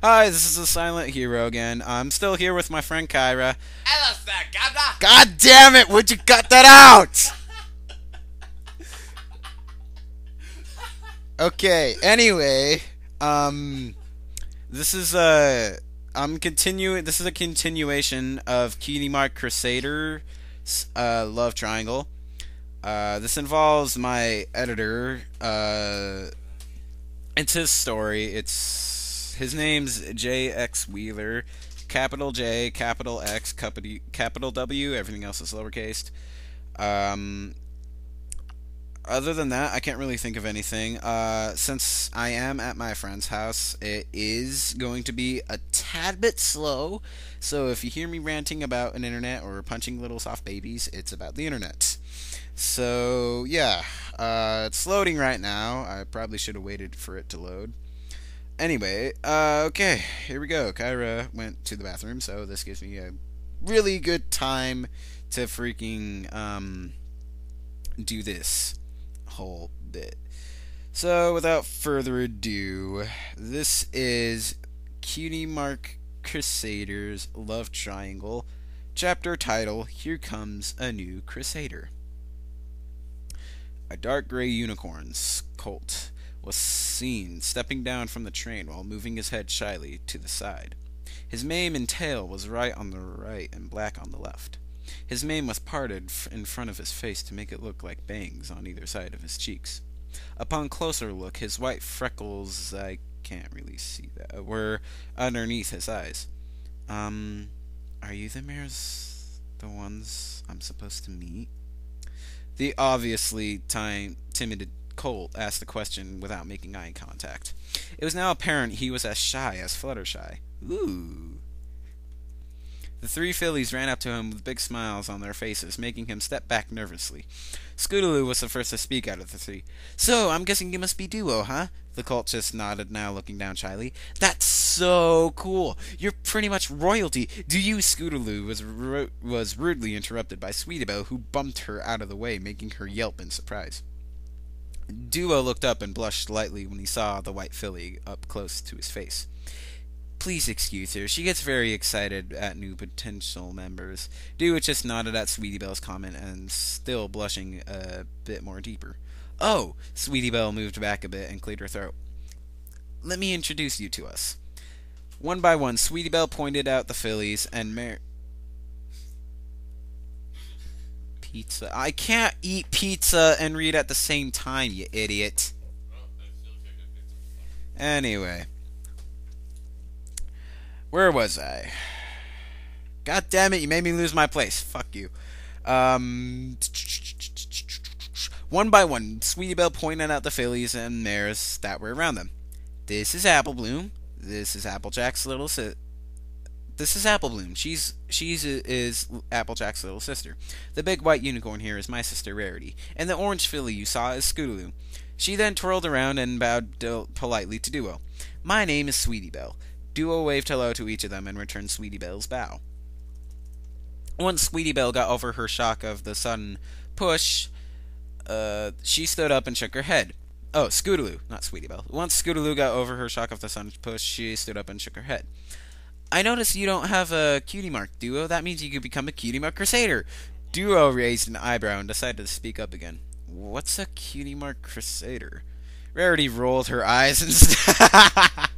Hi, this is the Silent Hero again. I'm still here with my friend Kyra. Hello, sir, Governor. God damn it! Would you cut that out? Okay. Anyway, this is I'm continuing. This is a continuation of Cutie Mark Crusader, love triangle. This involves my editor. It's his story. It's his name's J.X. Wheeler, capital J, capital X, capital W. Everything else is lowercase. Um, Other than that, I can't really think of anything. Since I am at my friend's house, it is going to be a tad bit slow. So if you hear me ranting about an internet or punching little soft babies, it's about the internet. So yeah, it's loading right now. I probably should have waited for it to load. Anyway, okay, here we go. Kyra went to the bathroom, so this gives me a really good time to freaking do this whole bit. So, without further ado, this is Cutie Mark Crusader's Love Triangle, chapter title, Here Comes a New Crusader. A dark gray unicorn's colt was seen stepping down from the train while moving his head shyly to the side. His mane and tail was white on the right and black on the left. His mane was parted in front of his face to make it look like bangs on either side of his cheeks. Upon closer look, his white freckles, I can't really see that, were underneath his eyes. Are you the mares, the ones I'm supposed to meet? The obviously timid Colt asked the question without making eye contact. It was now apparent he was as shy as Fluttershy. Ooh. The three fillies ran up to him with big smiles on their faces, making him step back nervously. Scootaloo was the first to speak out of the three. So, I'm guessing you must be Duo, huh? The colt just nodded, now looking down shyly. That's so cool! You're pretty much royalty! Do you? Scootaloo was rudely interrupted by Sweetiebelle, who bumped her out of the way, making her yelp in surprise. Duo looked up and blushed slightly when he saw the white filly up close to his face. Please excuse her. She gets very excited at new potential members. Duo just nodded at Sweetiebelle's comment and still blushing a bit more deeper. Oh! Sweetiebelle moved back a bit and cleared her throat. Let me introduce you to us. One by one, Sweetiebelle pointed out the fillies and Pizza. I can't eat pizza and read at the same time, you idiot. Anyway. Where was I? God damn it, you made me lose my place. Fuck you. One by one, Sweetiebelle pointed out the fillies and mares that were around them. This is Apple Bloom. This is Applejack's little This is Apple Bloom. She's is Applejack's little sister. The big white unicorn here is my sister Rarity, and the orange filly you saw is Scootaloo. She then twirled around and bowed politely to Duo. My name is Sweetiebelle. Duo waved hello to each of them and returned Sweetiebelle's bow. Once Sweetiebelle got over her shock of the sudden push, she stood up and shook her head. Oh, Scootaloo, not Sweetiebelle. Once Scootaloo got over her shock of the sudden push, she stood up and shook her head. I noticed you don't have a cutie mark, Duo. That means you could become a cutie mark crusader. Duo raised an eyebrow and decided to speak up again. What's a cutie mark crusader? Rarity rolled her eyes and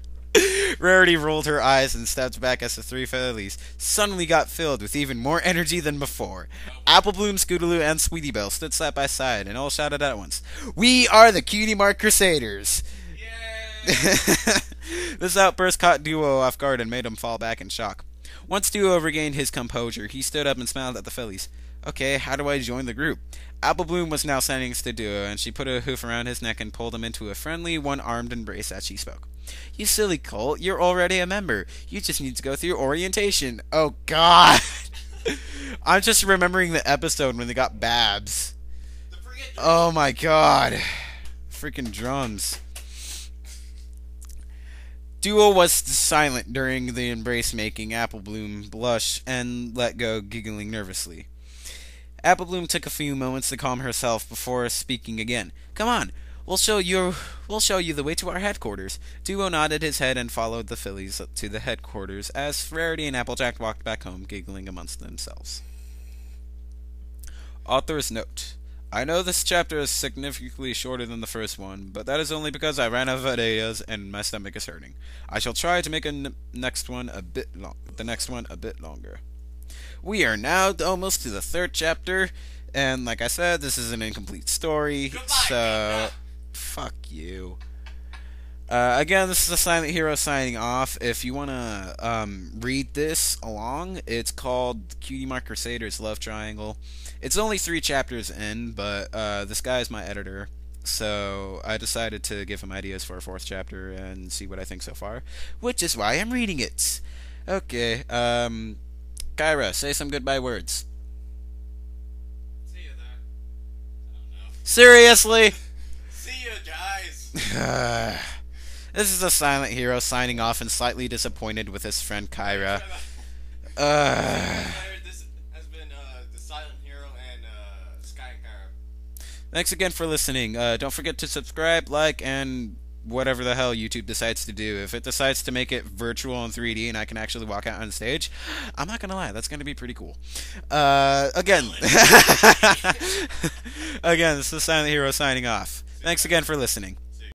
Rarity rolled her eyes and stepped back as the three fillies suddenly got filled with even more energy than before. Apple Bloom, Scootaloo, and Sweetiebelle stood side by side and all shouted at once, We are the Cutie Mark Crusaders! Yay! This outburst caught Duo off guard and made him fall back in shock. Once Duo regained his composure, he stood up and smiled at the fillies. Okay, how do I join the group? Apple Bloom was now standing next to Duo, and she put a hoof around his neck and pulled him into a friendly, one-armed embrace as she spoke. You silly colt, you're already a member. You just need to go through orientation. Oh, God. I'm just remembering the episode when they got Babs. Oh, my God. Freaking drums. Duo was silent during the embrace, making Apple Bloom blush and let go, giggling nervously. Apple Bloom took a few moments to calm herself before speaking again. Come on, We'll show you the way to our headquarters. Duo nodded his head and followed the fillies to the headquarters as Rarity and Applejack walked back home, giggling amongst themselves. Author's note. I know this chapter is significantly shorter than the first one, but that is only because I ran out of ideas and my stomach is hurting. I shall try to make the next one a bit longer. We are now almost to the third chapter, and like I said, this is an incomplete story, so fuck you. Again, this is the Silent Hero signing off. If you want to read this along, it's called Cutie Mark Crusader's Love Triangle. It's only 3 chapters in, but this guy's my editor, so I decided to give him ideas for a 4th chapter and see what I think so far, which is why I'm reading it. Okay, Kyra, say some goodbye words. See you there. I don't know. Seriously? See you guys. This is a Silent Hero signing off and slightly disappointed with his friend Kyra. This has been the Silent Hero and Sky and Kyra. Thanks again for listening. Don't forget to subscribe, like, and whatever the hell YouTube decides to do. If it decides to make it virtual and 3D and I can actually walk out on stage, I'm not gonna lie, that's gonna be pretty cool. Again, again, this is Silent Hero signing off. Thanks again for listening.